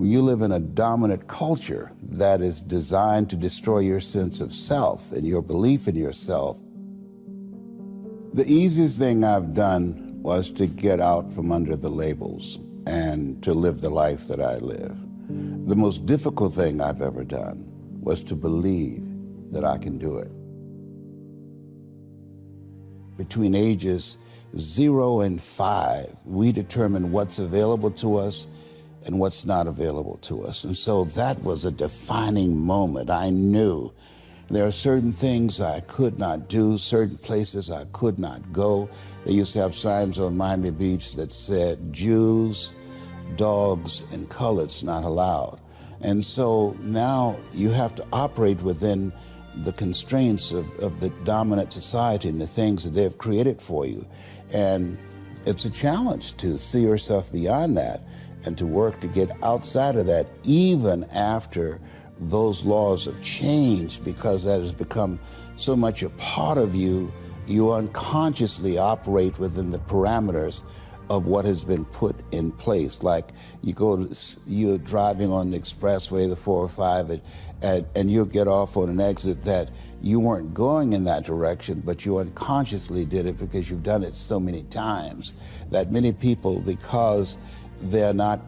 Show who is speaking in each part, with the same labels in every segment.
Speaker 1: You live in a dominant culture that is designed to destroy your sense of self and your belief in yourself. The easiest thing I've done was to get out from under the labels and to live the life that I live. The most difficult thing I've ever done was to believe that I can do it. Between ages 0 and 5, we determine what's available to us and what's not available to us. And so that was a defining moment. I knew there are certain things I could not do, certain places I could not go. They used to have signs on Miami Beach that said, Jews, dogs, and coloreds not allowed. And so now you have to operate within the constraints of the dominant society and the things that they've created for you. And it's a challenge to see yourself beyond that and to work to get outside of that, even after those laws have changed, because that has become so much a part of you. You unconsciously operate within the parameters of what has been put in place. Like you're driving on the expressway, the 405, and you'll get off on an exit that you weren't going in that direction, but you unconsciously did it because you've done it so many times that many people, because they're not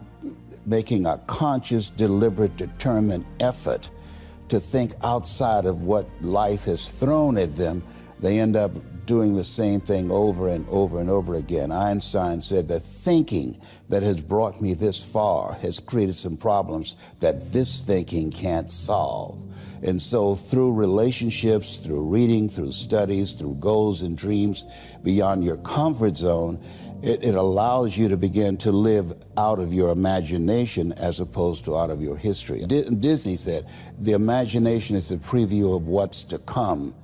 Speaker 1: making a conscious, deliberate, determined effort to think outside of what life has thrown at them, they end up doing the same thing over and over and over again. Einstein said that thinking that has brought me this far has created some problems that this thinking can't solve. And so through relationships, through reading, through studies, through goals and dreams beyond your comfort zone, it allows you to begin to live out of your imagination as opposed to out of your history. Disney said, the imagination is a preview of what's to come.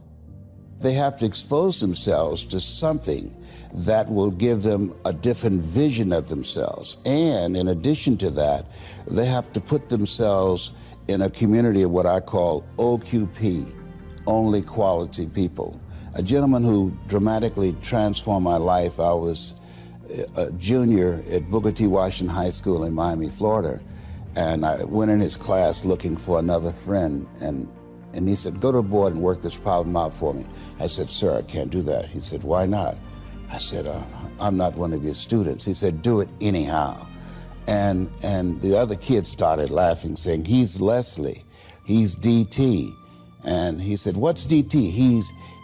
Speaker 1: They have to expose themselves to something that will give them a different vision of themselves. And in addition to that, they have to put themselves in a community of what I call OQP, only quality people. A gentleman who dramatically transformed my life, I was a junior at Booker T. Washington High School in Miami, Florida, and I went in his class looking for another friend, and he said, go to the board and work this problem out for me. I said, sir, I can't do that. He said, why not? I said, I'm not one of your students. He said, do it anyhow. And the other kids started laughing, saying, he's Leslie, he's DT. And he said, what's DT?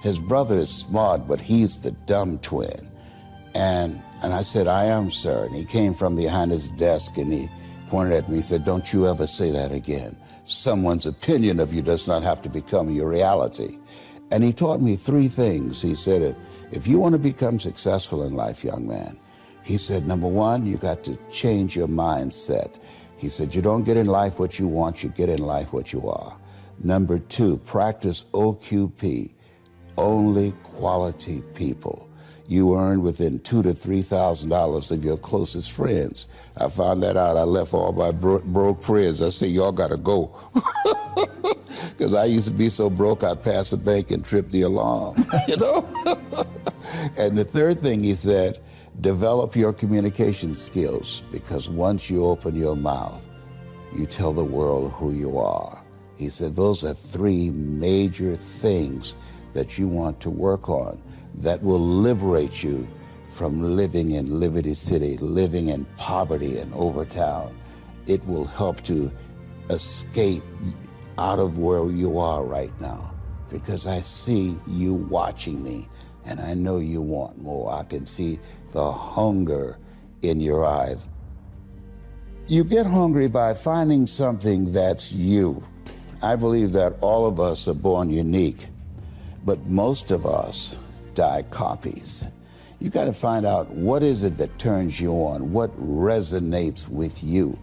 Speaker 1: His brother is smart, but he's the dumb twin. And I said, I am, sir. And he came from behind his desk and he pointed at me. He said, don't you ever say that again. Someone's opinion of you does not have to become your reality. And he taught me 3 things. He said, if you want to become successful in life, young man, he said, number 1, you got to change your mindset. He said, you don't get in life what you want, you get in life what you are. Number 2, practice OQP, only quality people. You earn within $2,000 to $3,000 of your closest friends. I found that out. I left all my broke friends. I said, y'all gotta go. Because I used to be so broke, I'd pass the bank and trip the alarm, you know? And the 3rd thing he said, develop your communication skills, because once you open your mouth, you tell the world who you are. He said, those are 3 major things that you want to work on that will liberate you from living in Liberty City, living in poverty in Overtown. It will help to escape out of where you are right now, because I see you watching me and I know you want more. I can see the hunger in your eyes. You get hungry by finding something that's you. I believe that all of us are born unique, but most of us die copies. You got to find out what is it that turns you on, what resonates with you.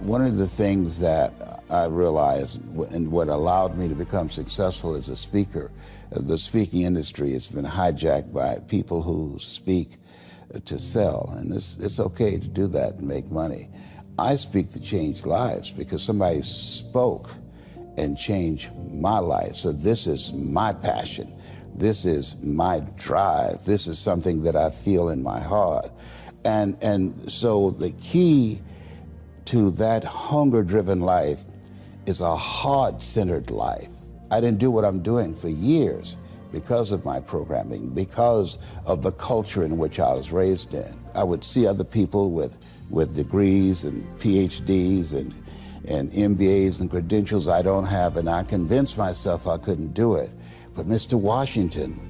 Speaker 1: One of the things that I realized and what allowed me to become successful as a speaker, the speaking industry has been hijacked by people who speak to sell, and it's okay to do that and make money. I speak to change lives because somebody spoke and changed my life. So this is my passion. This is my drive. This is something that I feel in my heart. And so the key to that hunger-driven life is a heart-centered life. I didn't do what I'm doing for years because of my programming, because of the culture in which I was raised in. I would see other people with degrees and PhDs and MBAs and credentials I don't have, and I convinced myself I couldn't do it. But Mr. Washington,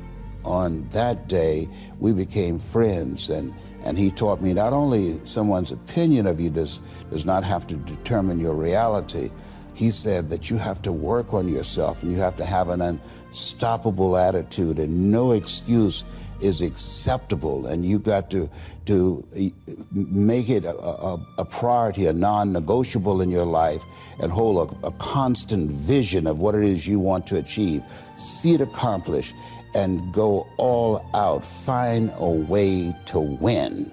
Speaker 1: on that day, we became friends, and he taught me not only someone's opinion of you does not have to determine your reality. He said that you have to work on yourself, and you have to have an unstoppable attitude, and no excuse is acceptable, and you got to make it a priority, a non-negotiable in your life, and hold a constant vision of what it is you want to achieve. See it accomplished, and go all out. Find a way to win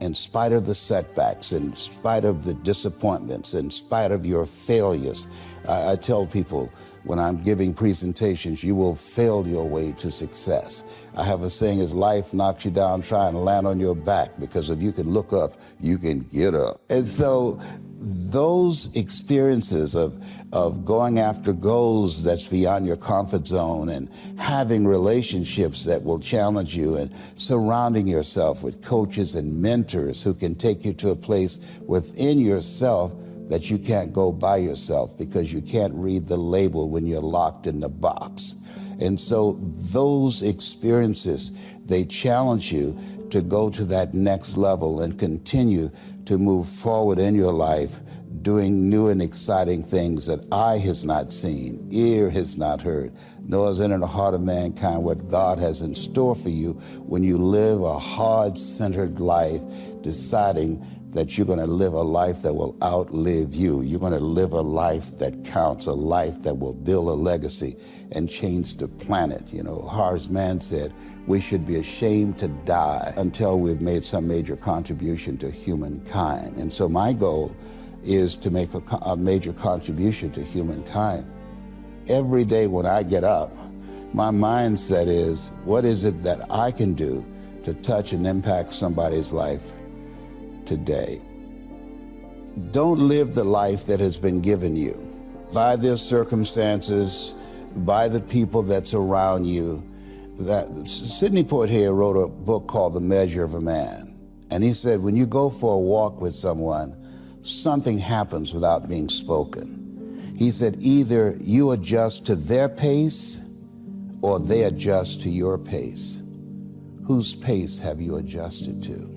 Speaker 1: in spite of the setbacks, in spite of the disappointments, in spite of your failures. I tell people when I'm giving presentations, you will fail your way to success. I have a saying, as life knocks you down, try and land on your back, because if you can look up, you can get up. And so those experiences of going after goals that's beyond your comfort zone, and having relationships that will challenge you, and surrounding yourself with coaches and mentors who can take you to a place within yourself that you can't go by yourself, because you can't read the label when you're locked in the box. And so those experiences, they challenge you to go to that next level and continue to move forward in your life, doing new and exciting things that eye has not seen, ear has not heard, nor has entered the heart of mankind what God has in store for you when you live a heart-centered life, deciding that you're going to live a life that will outlive you. You're going to live a life that counts, a life that will build a legacy and change the planet. You know, Horace Mann said, we should be ashamed to die until we've made some major contribution to humankind. And so my goal is to make a major contribution to humankind. Every day when I get up, my mindset is, what is it that I can do to touch and impact somebody's life today? Don't live the life that has been given you by their circumstances, by the people that's around you. That Sidney Poitier wrote a book called The Measure of a Man. And he said, when you go for a walk with someone, something happens without being spoken. He said, either you adjust to their pace or they adjust to your pace. Whose pace have you adjusted to?